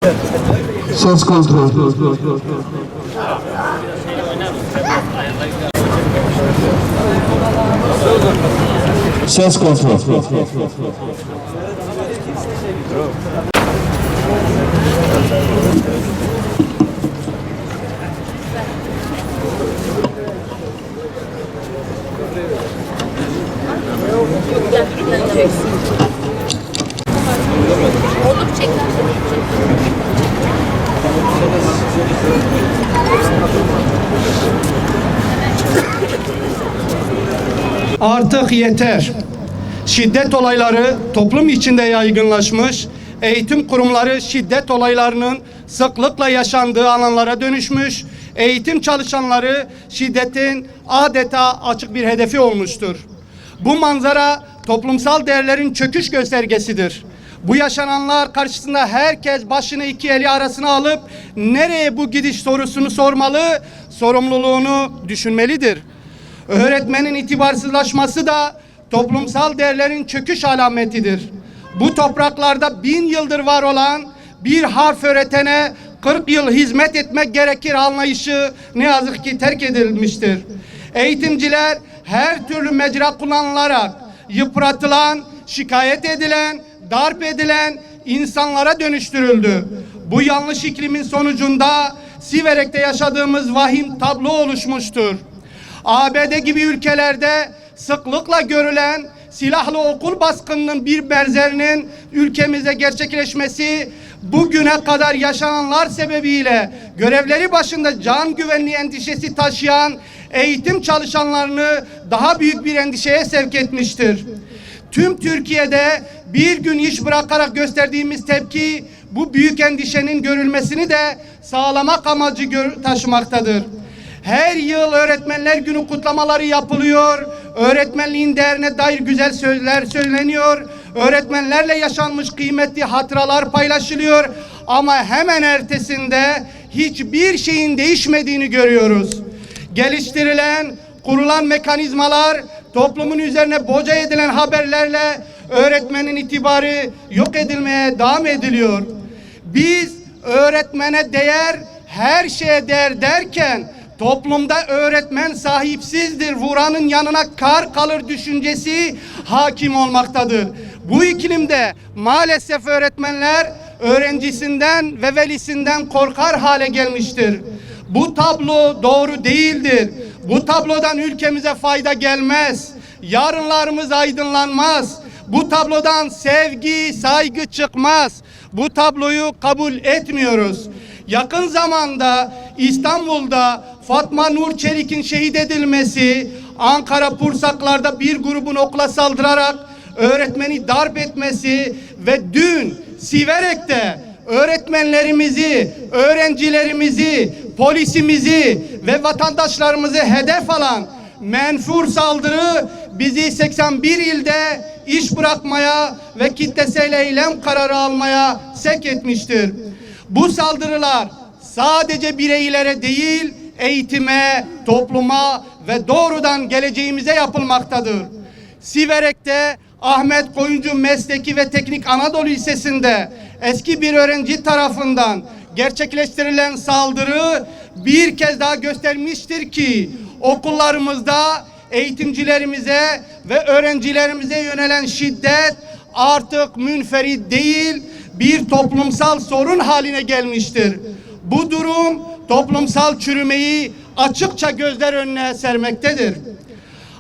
Ses kontrol. Ses kontrol. Olduk çeker. Artık yeter. Şiddet olayları toplum içinde yaygınlaşmış, eğitim kurumları şiddet olaylarının sıklıkla yaşandığı alanlara dönüşmüş, eğitim çalışanları şiddetin adeta açık bir hedefi olmuştur. Bu manzara toplumsal değerlerin çöküş göstergesidir. Bu yaşananlar karşısında herkes başını iki eli arasına alıp nereye bu gidiş sorusunu sormalı, sorumluluğunu düşünmelidir. Öğretmenin itibarsızlaşması da toplumsal değerlerin çöküş alametidir. Bu topraklarda 1000 yıldır var olan bir harf öğretene 40 yıl hizmet etmek gerekir anlayışı ne yazık ki terk edilmiştir. Eğitimciler her türlü mecra kullanılarak yıpratılan, şikayet edilen, darp edilen insanlara dönüştürüldü. Bu yanlış iklimin sonucunda Siverek'te yaşadığımız vahim tablo oluşmuştur. ABD gibi ülkelerde sıklıkla görülen silahlı okul baskınının bir benzerinin ülkemizde gerçekleşmesi bugüne kadar yaşananlar sebebiyle görevleri başında can güvenliği endişesi taşıyan eğitim çalışanlarını daha büyük bir endişeye sevk etmiştir. Tüm Türkiye'de bir gün iş bırakarak gösterdiğimiz tepki bu büyük endişenin görülmesini de sağlamak amacı taşımaktadır. Her yıl Öğretmenler Günü kutlamaları yapılıyor. Öğretmenliğin değerine dair güzel sözler söyleniyor. Öğretmenlerle yaşanmış kıymetli hatıralar paylaşılıyor. Ama hemen ertesinde hiçbir şeyin değişmediğini görüyoruz. Geliştirilen, kurulan mekanizmalar toplumun üzerine boca edilen haberlerle öğretmenin itibarı yok edilmeye devam ediliyor. Biz öğretmene değer, her şeye değer derken toplumda öğretmen sahipsizdir, vuranın yanına kar kalır düşüncesi hakim olmaktadır. Bu iklimde maalesef öğretmenler öğrencisinden ve velisinden korkar hale gelmiştir. Bu tablo doğru değildir. Bu tablodan ülkemize fayda gelmez. Yarınlarımız aydınlanmaz. Bu tablodan sevgi, saygı çıkmaz. Bu tabloyu kabul etmiyoruz. Yakın zamanda İstanbul'da Fatma Nur Çelik'in şehit edilmesi, Ankara Pursaklar'da bir grubun okula saldırarak öğretmeni darp etmesi ve dün Siverek'te öğretmenlerimizi, öğrencilerimizi, polisimizi ve vatandaşlarımızı hedef alan menfur saldırı bizi 81 ilde iş bırakmaya ve kitlesel eylem kararı almaya sevk etmiştir. Bu saldırılar sadece bireylere değil, eğitime, topluma ve doğrudan geleceğimize yapılmaktadır. Siverek'te Ahmet Koyuncu Mesleki ve Teknik Anadolu Lisesi'nde eski bir öğrenci tarafından gerçekleştirilen saldırı bir kez daha göstermiştir ki okullarımızda eğitimcilerimize ve öğrencilerimize yönelen şiddet artık münferit değil, bir toplumsal sorun haline gelmiştir. Bu durum toplumsal çürümeyi açıkça gözler önüne sermektedir.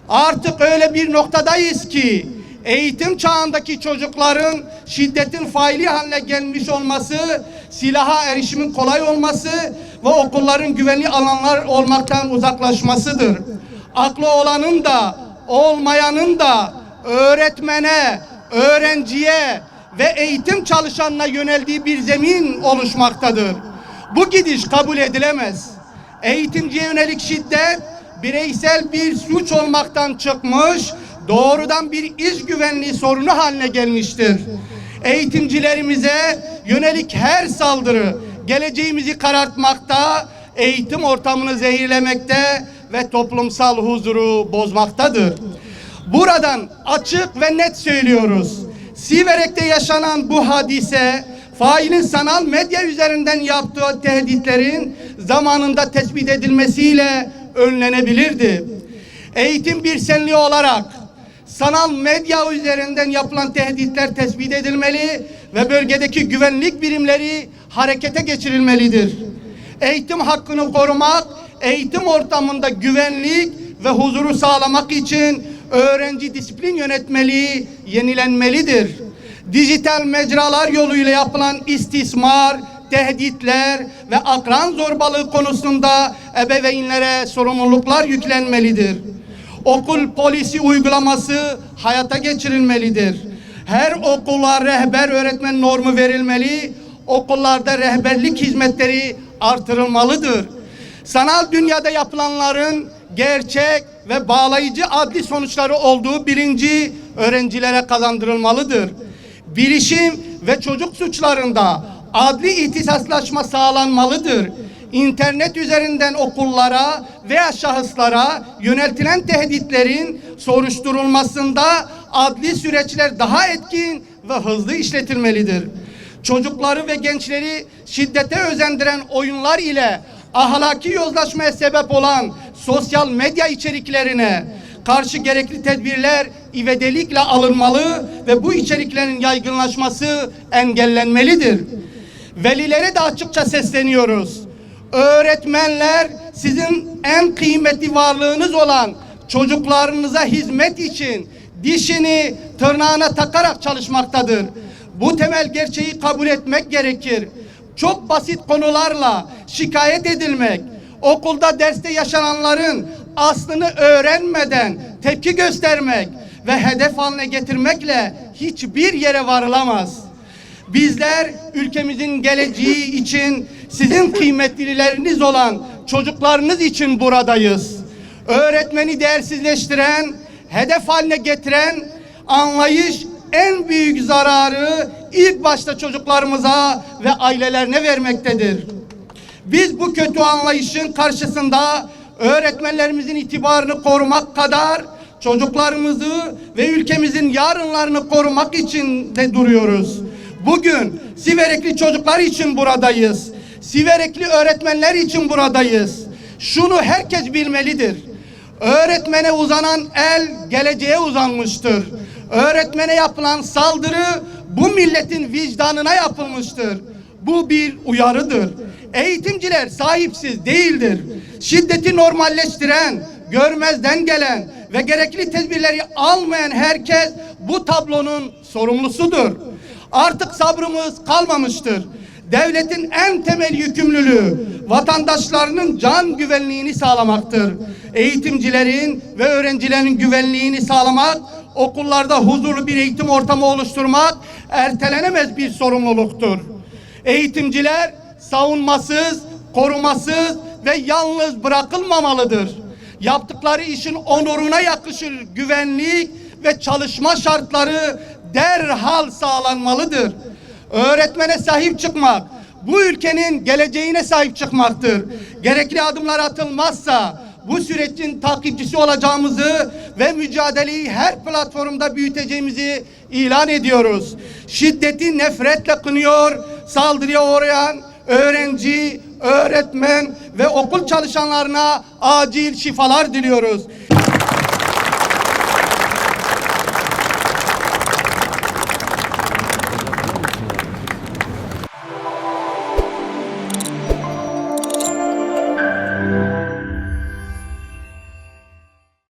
Artık öyle bir noktadayız ki eğitim çağındaki çocukların şiddetin faili haline gelmiş olması, silaha erişimin kolay olması ve okulların güvenli alanlar olmaktan uzaklaşmasıdır. Aklı olanın da olmayanın da öğretmene, öğrenciye ve eğitim çalışanına yöneldiği bir zemin oluşmaktadır. Bu gidiş kabul edilemez. Eğitimciye yönelik şiddet bireysel bir suç olmaktan çıkmış, doğrudan bir iş güvenliği sorunu haline gelmiştir. Eğitimcilerimize yönelik her saldırı geleceğimizi karartmakta, eğitim ortamını zehirlemekte ve toplumsal huzuru bozmaktadır. Buradan açık ve net söylüyoruz. Siverek'te yaşanan bu hadise failin sanal medya üzerinden yaptığı tehditlerin zamanında tespit edilmesiyle önlenebilirdi. Eğitim bir senliği olarak sanal medya üzerinden yapılan tehditler tespit edilmeli ve bölgedeki güvenlik birimleri harekete geçirilmelidir. Eğitim hakkını korumak, eğitim ortamında güvenlik ve huzuru sağlamak için öğrenci disiplin yönetmeliği yenilenmelidir. Dijital mecralar yoluyla yapılan istismar, tehditler ve akran zorbalığı konusunda ebeveynlere sorumluluklar yüklenmelidir. Okul polisi uygulaması hayata geçirilmelidir. Her okula rehber öğretmen normu verilmeli, okullarda rehberlik hizmetleri artırılmalıdır. Sanal dünyada yapılanların gerçek ve bağlayıcı adli sonuçları olduğu bilinci öğrencilere kazandırılmalıdır. Bilişim ve çocuk suçlarında adli ihtisaslaşma sağlanmalıdır. İnternet üzerinden okullara veya şahıslara yöneltilen tehditlerin soruşturulmasında adli süreçler daha etkin ve hızlı işletilmelidir. Çocukları ve gençleri şiddete özendiren oyunlar ile ahlaki yozlaşmaya sebep olan sosyal medya içeriklerine karşı gerekli tedbirler ivedilikle alınmalı ve bu içeriklerin yaygınlaşması engellenmelidir. Velilere de açıkça sesleniyoruz. Öğretmenler sizin en kıymetli varlığınız olan çocuklarınıza hizmet için dişini tırnağına takarak çalışmaktadır. Bu temel gerçeği kabul etmek gerekir. Çok basit konularla şikayet edilmek, okulda derste yaşananların aslını öğrenmeden tepki göstermek ve hedef haline getirmekle hiçbir yere varılamaz. Bizler ülkemizin geleceği için sizin kıymetlileriniz olan çocuklarınız için buradayız. Öğretmeni değersizleştiren, hedef haline getiren anlayış en büyük zararı ilk başta çocuklarımıza ve ailelerine vermektedir. Biz bu kötü anlayışın karşısında öğretmenlerimizin itibarını korumak kadar çocuklarımızı ve ülkemizin yarınlarını korumak için de duruyoruz. Bugün Siverekli çocuklar için buradayız. Siverekli öğretmenler için buradayız. Şunu herkes bilmelidir. Öğretmene uzanan el geleceğe uzanmıştır. Öğretmene yapılan saldırı bu milletin vicdanına yapılmıştır. Bu bir uyarıdır. Eğitimciler sahipsiz değildir. Şiddeti normalleştiren, görmezden gelen ve gerekli tedbirleri almayan herkes bu tablonun sorumlusudur. Artık sabrımız kalmamıştır. Devletin en temel yükümlülüğü vatandaşlarının can güvenliğini sağlamaktır. Eğitimcilerin ve öğrencilerin güvenliğini sağlamak, okullarda huzurlu bir eğitim ortamı oluşturmak ertelenemez bir sorumluluktur. Eğitimciler savunmasız, korumasız ve yalnız bırakılmamalıdır. Yaptıkları işin onuruna yakışır güvenlik ve çalışma şartları derhal sağlanmalıdır. Öğretmene sahip çıkmak, bu ülkenin geleceğine sahip çıkmaktır. Gerekli adımlar atılmazsa bu sürecin takipçisi olacağımızı ve mücadeleyi her platformda büyüteceğimizi ilan ediyoruz. Şiddeti nefretle kınıyor, saldırıya uğrayan öğrenci, öğretmen ve okul çalışanlarına acil şifalar diliyoruz.